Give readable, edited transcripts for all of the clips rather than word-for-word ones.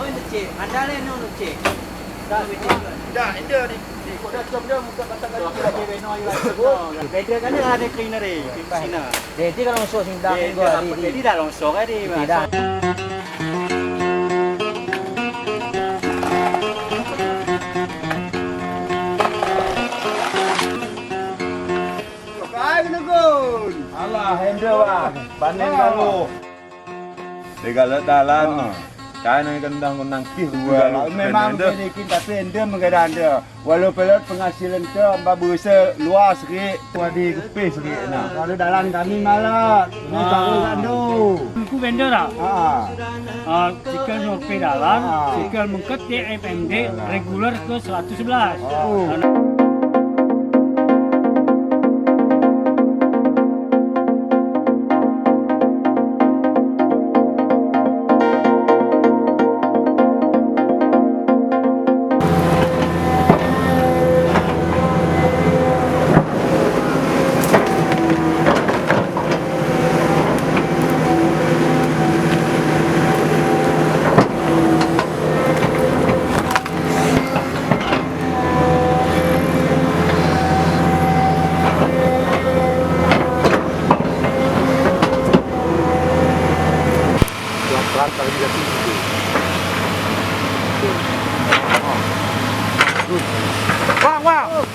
kan cik. Anda ni cik. Dah betul. Dah, ini ni. Kau dah jom dia muka patah kali. Lagi beno lagi. Beda kan ada cleaner ni. Sina. Jadi kalau masuk sini dah Dia apa dah longsor kan dia. Tidak. Kau kena gun. Alah, handle bang. Banen baru. Dekat dalan. Kan yang kendang kis dua. Memang sedikit tapi anda mengadang anda. Walaupun penghasilan tu amba berusaha luar sikit. Wadi kepis sikit nak. Kalau dalam kami malah. Ini tahu kan tu. Aku vendor lah. Sikal nyorpe dalam, sikal mengket TFMD regular ke 111.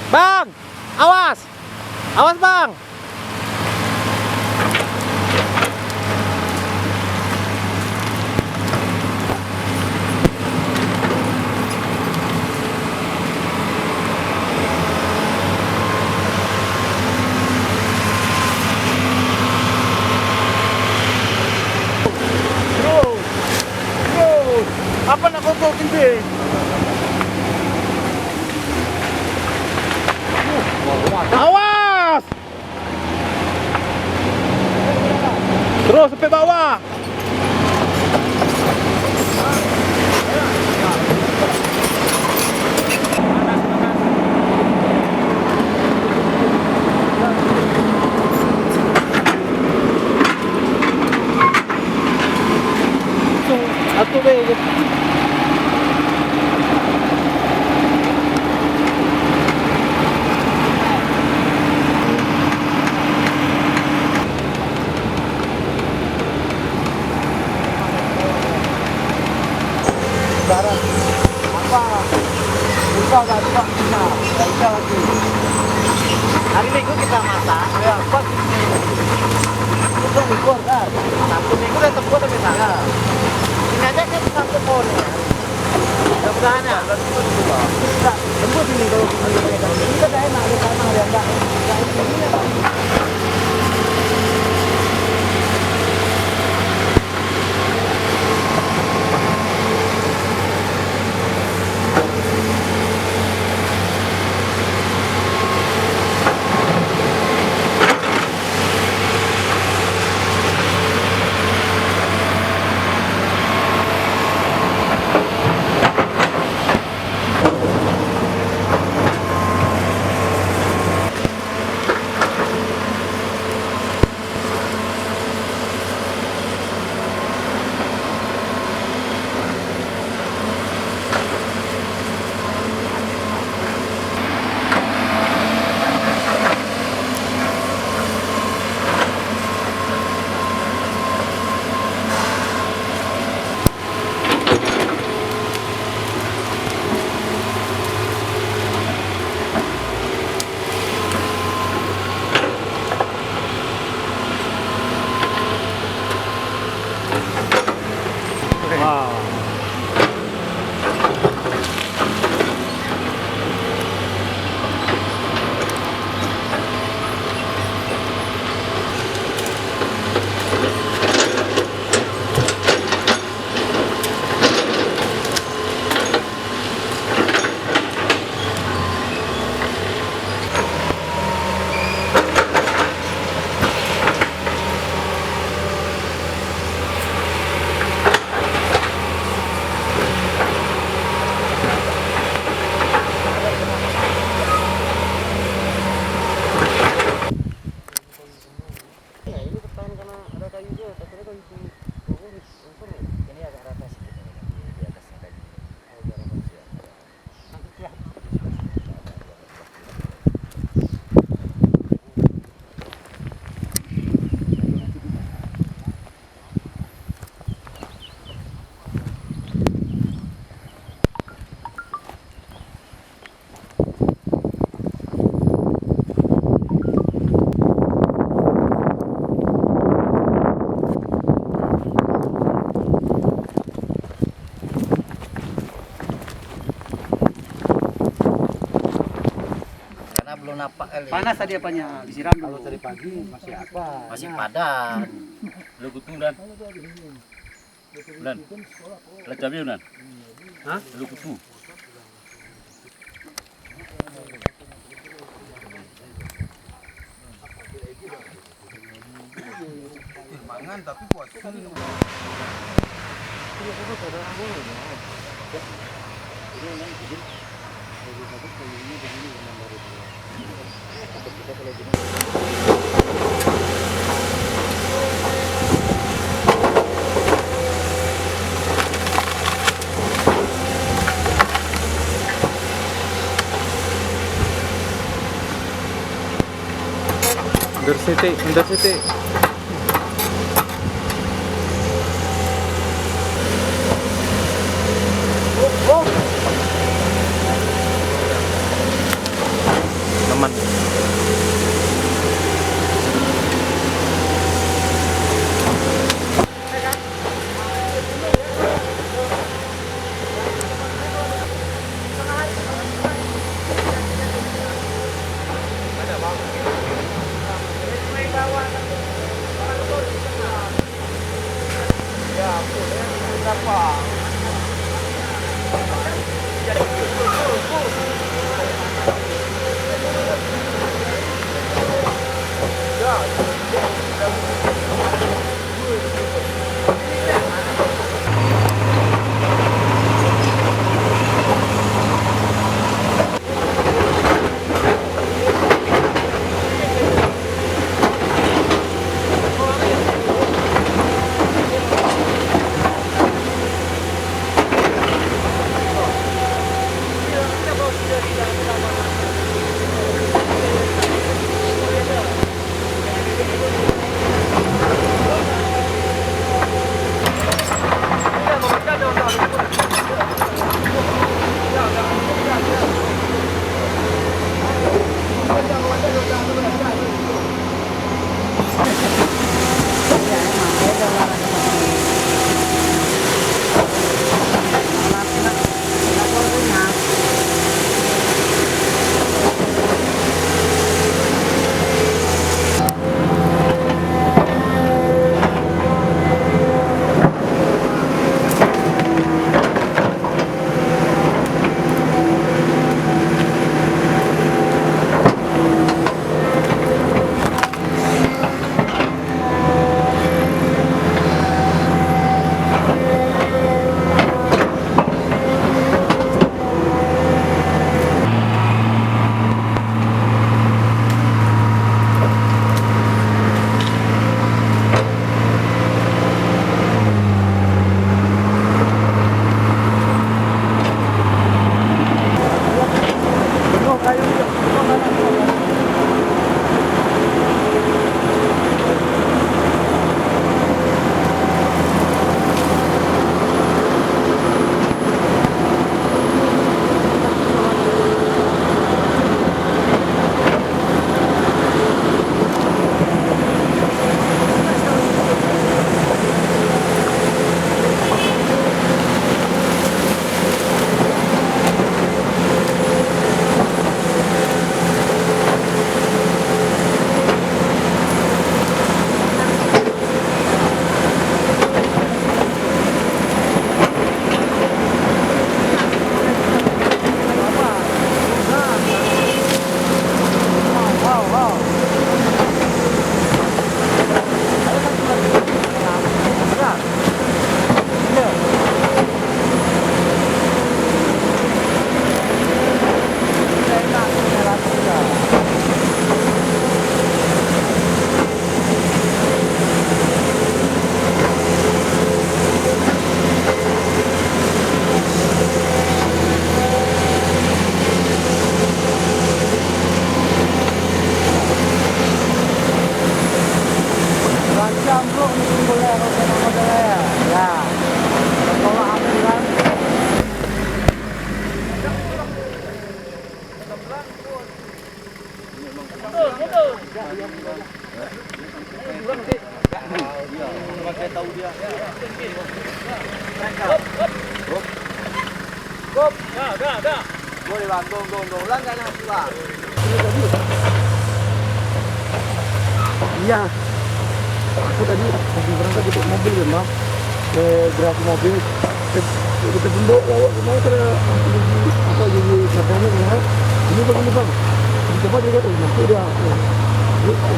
Bang, awas, awas bang. Apa nak kau tinggi? Awas. Terus sampai bawah. Satu be. Barang apa? Buka tak buka kita. Kita lagi. Hari Minggu kita masak. Ya, pas ini. Itu ukur kan. Sabtu Minggu dah tepuk tapi sana. Ini aja kita satu pohon. Mudah-mudahan ya. Kita lembut ini kalau kita dah enak di tanah yang dah. napak kali. Panas tadi apanya? Disiram dulu. Tadi pagi masih apa? Masih padat. Lu kutu dan. Dan. Lecapnya dan. Hah? Lu kutu. Mangan tapi puasa. Undercity. Teman. Boleh bang, dong, ulang kan hati bang. Iya. Aku tadi lagi berangkat untuk mobil ya, Bang. Ke gerasi mobil. Kita tunduk lewat kemana ke apa jadi katanya kan. Ini begini, Bang. Coba dia kata nanti dia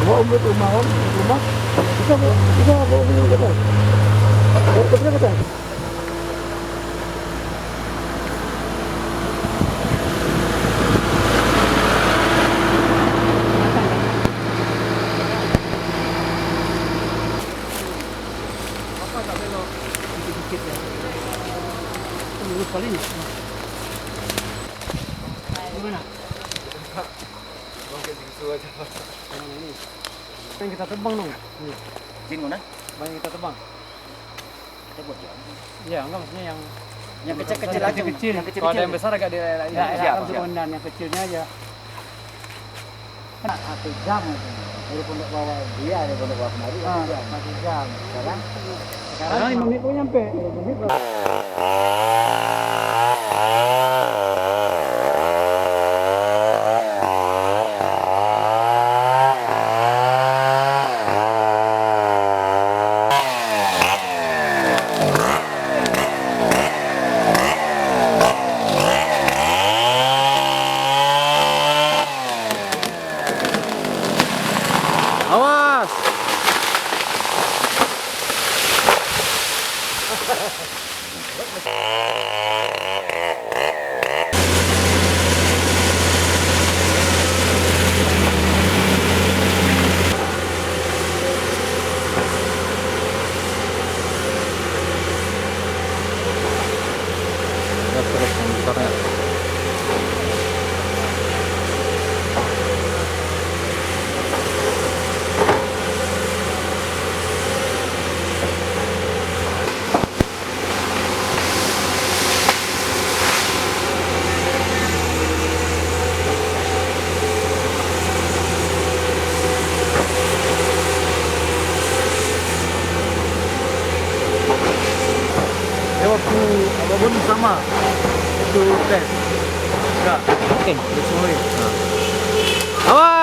bawa umur ke rumah. Kita bawa umur ke rumah. Kita kata. Kali ini. Gimana? Yang kita tebang dong. Jin mana? Yang kita tebang. Kita buat ya. Iya, enggak maksudnya yang kecil-kecil aja. kecil. Yang kecil-kecil. Kalau ada yang besar agak dilelain. Ya, siap. dan yang kecilnya aja. Satu jam dari pondok bawah dia dari pondok bawah kemari satu jam sekarang 5 menit pun nyampe. 5 menit. Awas. Ya, terus motornya. Waktu apapun sama. Itu tes. Enggak. Oke, itu semua. Awas.